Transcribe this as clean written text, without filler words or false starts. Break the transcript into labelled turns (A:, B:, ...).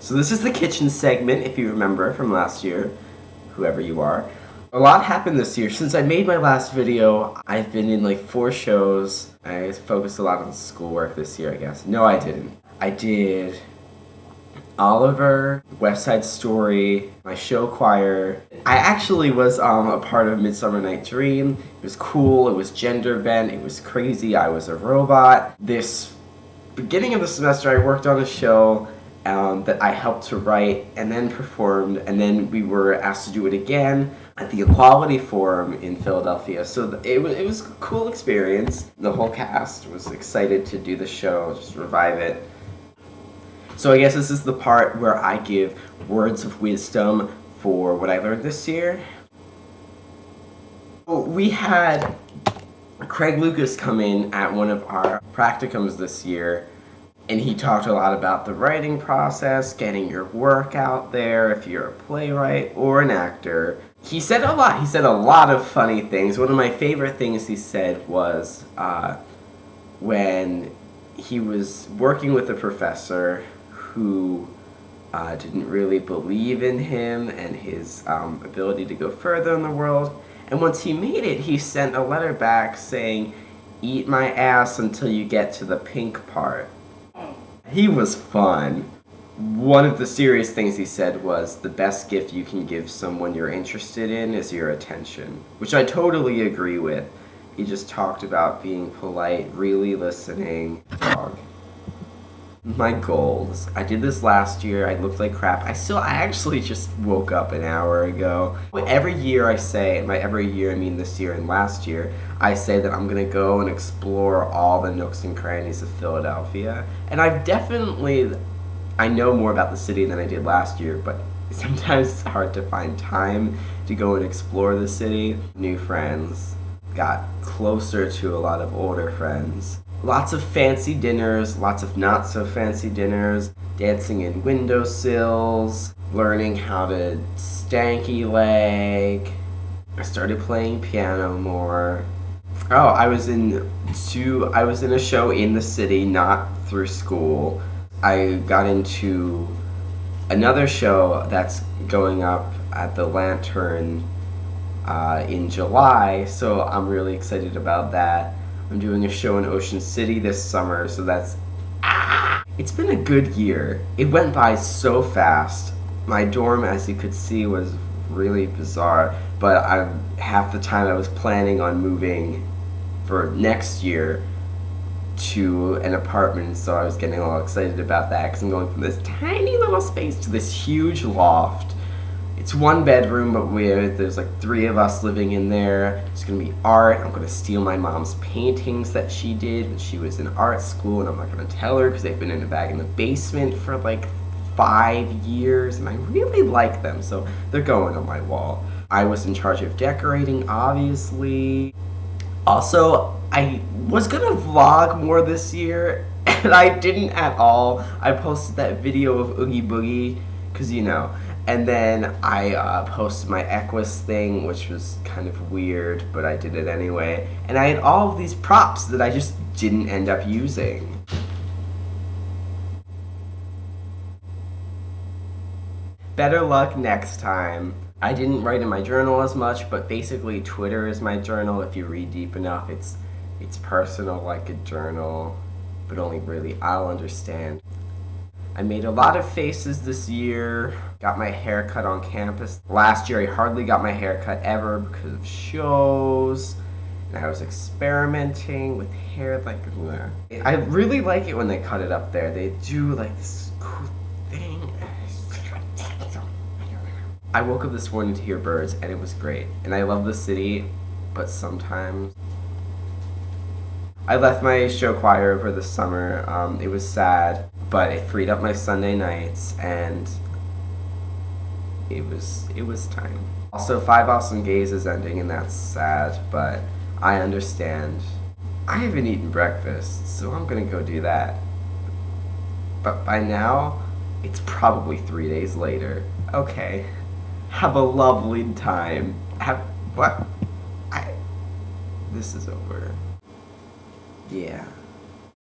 A: So this is the kitchen segment, if you remember from last year, whoever you are. A lot happened this year. Since I made my last video, I've been in like 4 shows. I focused a lot on schoolwork this year, I guess. No, I didn't. I did Oliver, West Side Story, my show choir. I actually was a part of Midsummer Night's Dream. It was cool, it was gender bent, it was crazy, I was a robot. This beginning of the semester I worked on a show that I helped to write and then performed, and then we were asked to do it again at the Equality Forum in Philadelphia. So it was a cool experience. The whole cast was excited to do the show, just revive it. So I guess this is the part where I give words of wisdom for what I learned this year. We had Craig Lucas come in at one of our practicums this year, and he talked a lot about the writing process, getting your work out there if you're a playwright or an actor. He said a lot. He said a lot of funny things. One of my favorite things he said was when he was working with a professor who didn't really believe in him and his ability to go further in the world. And once he made it, he sent a letter back saying, "Eat my ass until you get to the pink part." He was fun. One of the serious things he said was, the best gift you can give someone you're interested in is your attention, which I totally agree with. He just talked about being polite, really listening. My goals. I did this last year. I looked like crap. I actually just woke up an hour ago. Every year I say, by every year I mean this year and last year, I say that I'm gonna go and explore all the nooks and crannies of Philadelphia. And I know more about the city than I did last year, but sometimes it's hard to find time to go and explore the city. New friends. Got closer to a lot of older friends. Lots of fancy dinners, lots of not so fancy dinners, dancing in windowsills, learning how to stanky leg. I started playing piano more. Oh, I was in a show in the city, not through school. I got into another show that's going up at the Lantern in July, so I'm really excited about that. I'm doing a show in Ocean City this summer, so it's been a good year. It went by so fast. My dorm, as you could see, was really bizarre, but half the time I was planning on moving for next year to an apartment, so I was getting all excited about that because I'm going from this tiny little space to this huge loft. It's 1 bedroom, but there's like 3 of us living in there. There's gonna be art. I'm gonna steal my mom's paintings that she did when she was in art school, and I'm not gonna tell her because they've been in a bag in the basement for like 5 years, and I really like them, so they're going on my wall. I was in charge of decorating, obviously. Also, I was gonna vlog more this year, and I didn't at all. I posted that video of Oogie Boogie, because and then I posted my Equus thing, which was kind of weird, but I did it anyway. And I had all of these props that I just didn't end up using. Better luck next time. I didn't write in my journal as much, but basically Twitter is my journal. If you read deep enough, it's personal like a journal, but only really I'll understand. I made a lot of faces this year, got my hair cut on campus. Last year I hardly got my hair cut ever because of shows, and I was experimenting with hair like that. I really like it when they cut it up there. They do like this cool thing. I woke up this morning to hear birds, and it was great. And I love the city, but sometimes I left my show choir over the summer. It was sad, but it freed up my Sunday nights, and it was time. Also, 5 Awesome Gays is ending, and that's sad, but I understand. I haven't eaten breakfast, so I'm gonna go do that. But by now, it's probably 3 days later. Okay. Have a lovely time. This is over. Yeah.